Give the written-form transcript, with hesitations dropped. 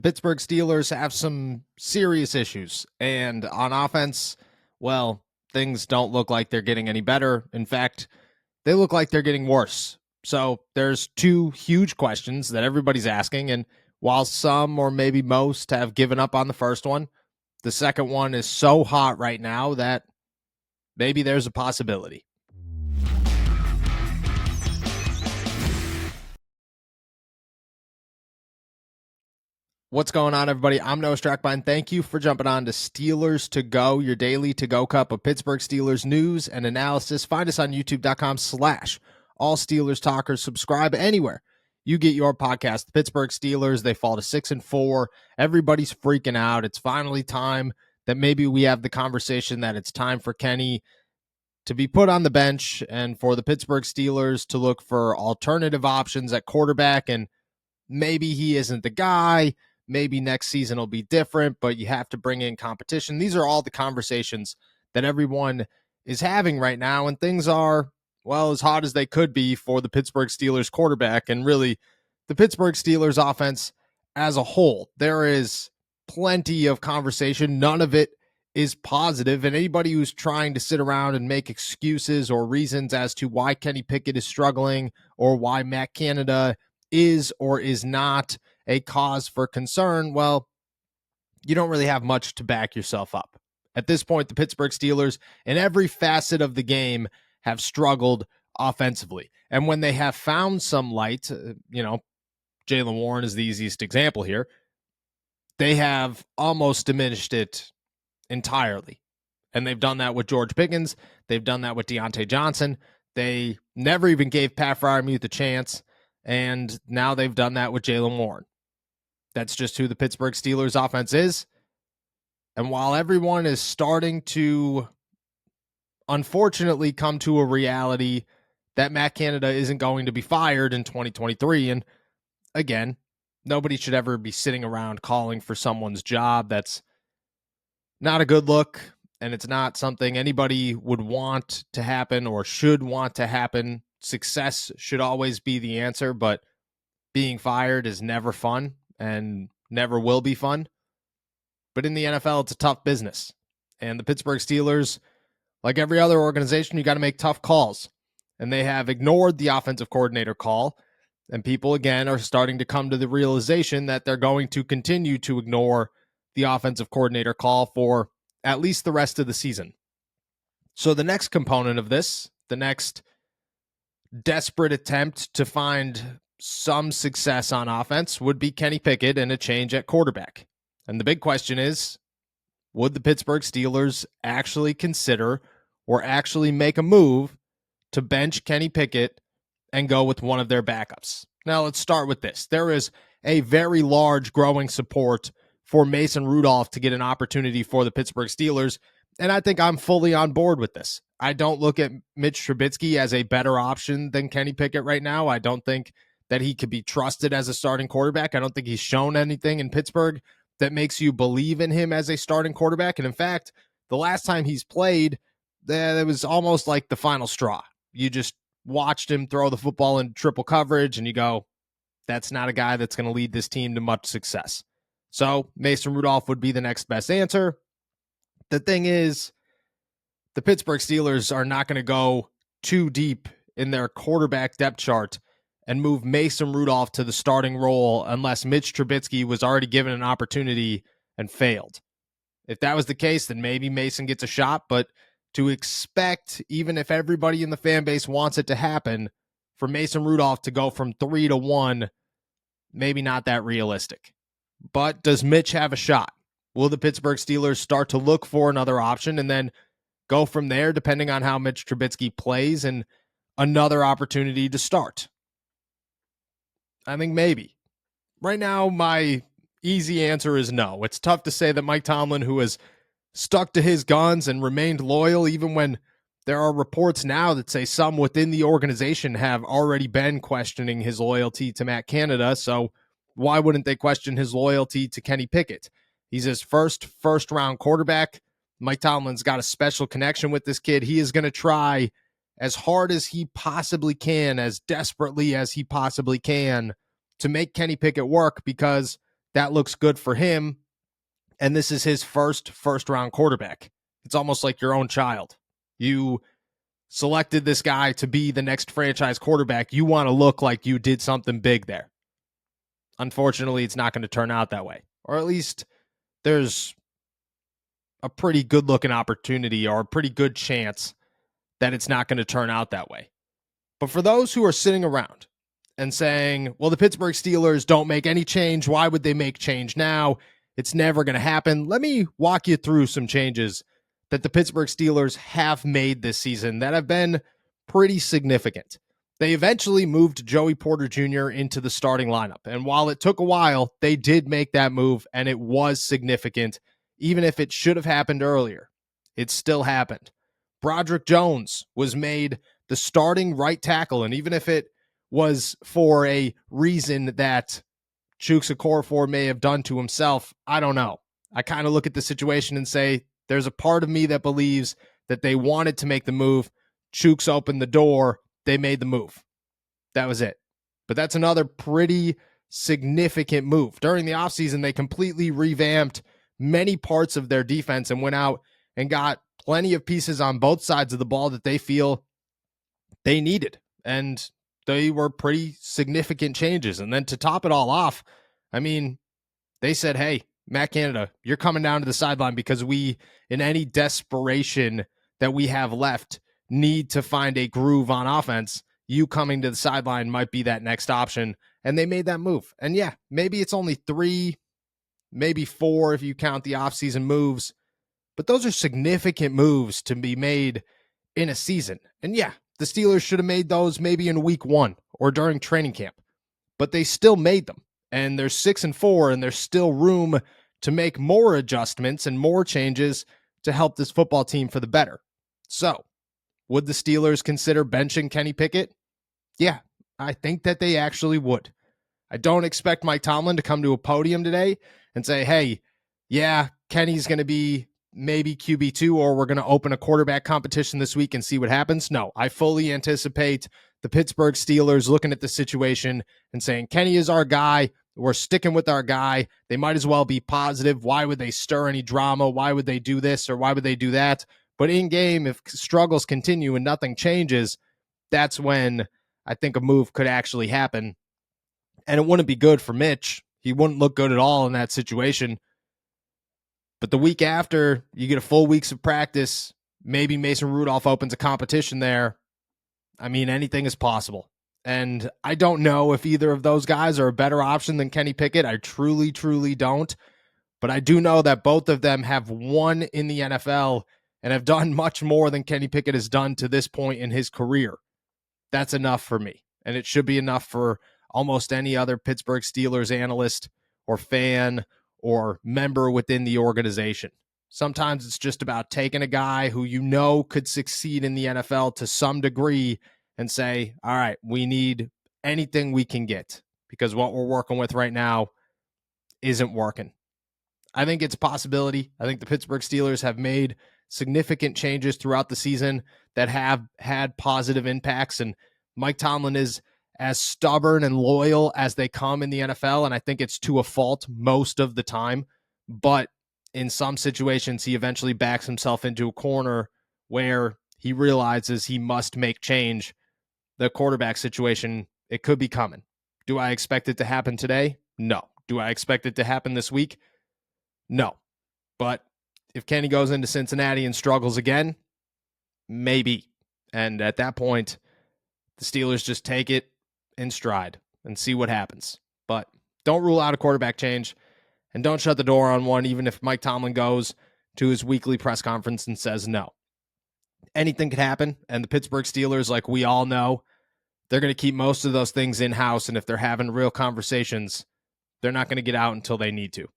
Pittsburgh Steelers have some serious issues. And on offense, well, things don't look like they're getting any better. In fact, they look like they're getting worse. So there's two huge questions that everybody's asking. And while some or maybe most have given up on the first one, the second one is so hot right now that maybe there's a possibility. What's going on, everybody? I'm Noah Strackbein. Thank you for jumping on to Steelers to Go, your daily to-go cup of Pittsburgh Steelers news and analysis. Find us on youtube.com/all Steelers talkers. Subscribe anywhere you get your podcast. The Pittsburgh Steelers, they fall to 6-4. Everybody's freaking out. It's finally time that maybe we have the conversation that it's time for Kenny to be put on the bench and for the Pittsburgh Steelers to look for alternative options at quarterback. And maybe he isn't the guy. Maybe next season will be different, but you have to bring in competition. These are all the conversations that everyone is having right now, and things are, well, as hot as they could be for the Pittsburgh Steelers quarterback and really the Pittsburgh Steelers offense as a whole. There is plenty of conversation. None of it is positive, and anybody who's trying to sit around and make excuses or reasons as to why Kenny Pickett is struggling or why Matt Canada is or is not a cause for concern, well, you don't really have much to back yourself up. At this point, the Pittsburgh Steelers, in every facet of the game, have struggled offensively. And when they have found some light, Jaylen Warren is the easiest example here, they have almost diminished it entirely. And they've done that with George Pickens. They've done that with Deontay Johnson. They never even gave Pat Freiermuth a chance. And now they've done that with Jaylen Warren. That's just who the Pittsburgh Steelers offense is. And while everyone is starting to, unfortunately, come to a reality that Matt Canada isn't going to be fired in 2023, and again, nobody should ever be sitting around calling for someone's job. That's not a good look, and it's not something anybody would want to happen or should want to happen. Success should always be the answer, but being fired is never fun and never will be fun. But in the NFL, it's a tough business. And the Pittsburgh Steelers, like every other organization, you got to make tough calls. And they have ignored the offensive coordinator call. And people, again, are starting to come to the realization that they're going to continue to ignore the offensive coordinator call for at least the rest of the season. So the next component of this, the next desperate attempt to find some success on offense would be Kenny Pickett and a change at quarterback. And the big question is, would the Pittsburgh Steelers actually consider or actually make a move to bench Kenny Pickett and go with one of their backups? Now, let's start with this. There is a very large growing support for Mason Rudolph to get an opportunity for the Pittsburgh Steelers, and I think I'm fully on board with this. I don't look at Mitch Trubisky as a better option than Kenny Pickett right now. I don't think that he could be trusted as a starting quarterback. I don't think he's shown anything in Pittsburgh that makes you believe in him as a starting quarterback. And in fact, the last time he's played, that was almost like the final straw. You just watched him throw the football in triple coverage and you go, that's not a guy that's going to lead this team to much success. So Mason Rudolph would be the next best answer. The thing is, the Pittsburgh Steelers are not going to go too deep in their quarterback depth chart and move Mason Rudolph to the starting role unless Mitch Trubisky was already given an opportunity and failed. If that was the case, then maybe Mason gets a shot, but to expect, even if everybody in the fan base wants it to happen, for Mason Rudolph to go from 3-1, maybe not that realistic. But does Mitch have a shot? Will the Pittsburgh Steelers start to look for another option and then go from there, depending on how Mitch Trubisky plays, and another opportunity to start? I think maybe. Right now, my easy answer is no. It's tough to say that Mike Tomlin, who has stuck to his guns and remained loyal, even when there are reports now that say some within the organization have already been questioning his loyalty to Matt Canada. So why wouldn't they question his loyalty to Kenny Pickett? He's his first round quarterback. Mike Tomlin's got a special connection with this kid. He is going to try as hard as he possibly can, as desperately as he possibly can, to make Kenny Pickett work, because that looks good for him. And this is his first round quarterback. It's almost like your own child. You selected this guy to be the next franchise quarterback. You want to look like you did something big there. Unfortunately, it's not going to turn out that way. Or at least there's a pretty good looking opportunity or a pretty good chance that it's not going to turn out that way. But for those who are sitting around and saying, well, the Pittsburgh Steelers don't make any change, why would they make change now? It's never going to happen. Let me walk you through some changes that the Pittsburgh Steelers have made this season that have been pretty significant. They eventually moved Joey Porter Jr. into the starting lineup. And while it took a while, they did make that move, and it was significant. Even if it should have happened earlier, it still happened. Broderick Jones was made the starting right tackle, and even if it was for a reason that Chuks Okorafor may have done to himself, I don't know. I kind of look at the situation and say, there's a part of me that believes that they wanted to make the move. Chuks opened the door. They made the move. That was it. But that's another pretty significant move. During the offseason, they completely revamped many parts of their defense and went out and got plenty of pieces on both sides of the ball that they feel they needed. And they were pretty significant changes. And then to top it all off, I mean, they said, hey, Matt Canada, you're coming down to the sideline because we, in any desperation that we have left, need to find a groove on offense. You coming to the sideline might be that next option. And they made that move. And yeah, maybe it's only 3, maybe 4 if you count the offseason moves. But those are significant moves to be made in a season. And yeah, the Steelers should have made those maybe in week 1 or during training camp. But they still made them. And they're 6-4, and there's still room to make more adjustments and more changes to help this football team for the better. So, would the Steelers consider benching Kenny Pickett? Yeah, I think that they actually would. I don't expect Mike Tomlin to come to a podium today and say, hey, yeah, Kenny's going to be maybe QB2, or we're going to open a quarterback competition this week and see what happens. No, I fully anticipate the Pittsburgh Steelers looking at the situation and saying, Kenny is our guy. We're sticking with our guy. They might as well be positive. Why would they stir any drama? Why would they do this or why would they do that? But in game, if struggles continue and nothing changes, that's when I think a move could actually happen. And it wouldn't be good for Mitch. He wouldn't look good at all in that situation. But the week after, you get a full weeks of practice. Maybe Mason Rudolph opens a competition there. I mean, anything is possible. And I don't know if either of those guys are a better option than Kenny Pickett. I truly, truly don't. But I do know that both of them have won in the NFL and have done much more than Kenny Pickett has done to this point in his career. That's enough for me. And it should be enough for almost any other Pittsburgh Steelers analyst or fan or member within the organization. Sometimes it's just about taking a guy who you know could succeed in the NFL to some degree and say, all right, we need anything we can get because what we're working with right now isn't working. I think it's a possibility. I think the Pittsburgh Steelers have made significant changes throughout the season that have had positive impacts, and Mike Tomlin is as stubborn and loyal as they come in the NFL, and I think it's to a fault most of the time, but in some situations, he eventually backs himself into a corner where he realizes he must make change. The quarterback situation, it could be coming. Do I expect it to happen today? No. Do I expect it to happen this week? No. But if Kenny goes into Cincinnati and struggles again, maybe. And at that point, the Steelers just take it in stride and see what happens. But don't rule out a quarterback change. And don't shut the door on one, even if Mike Tomlin goes to his weekly press conference and says no. Anything could happen, and the Pittsburgh Steelers, like we all know, they're going to keep most of those things in-house, and if they're having real conversations, they're not going to get out until they need to.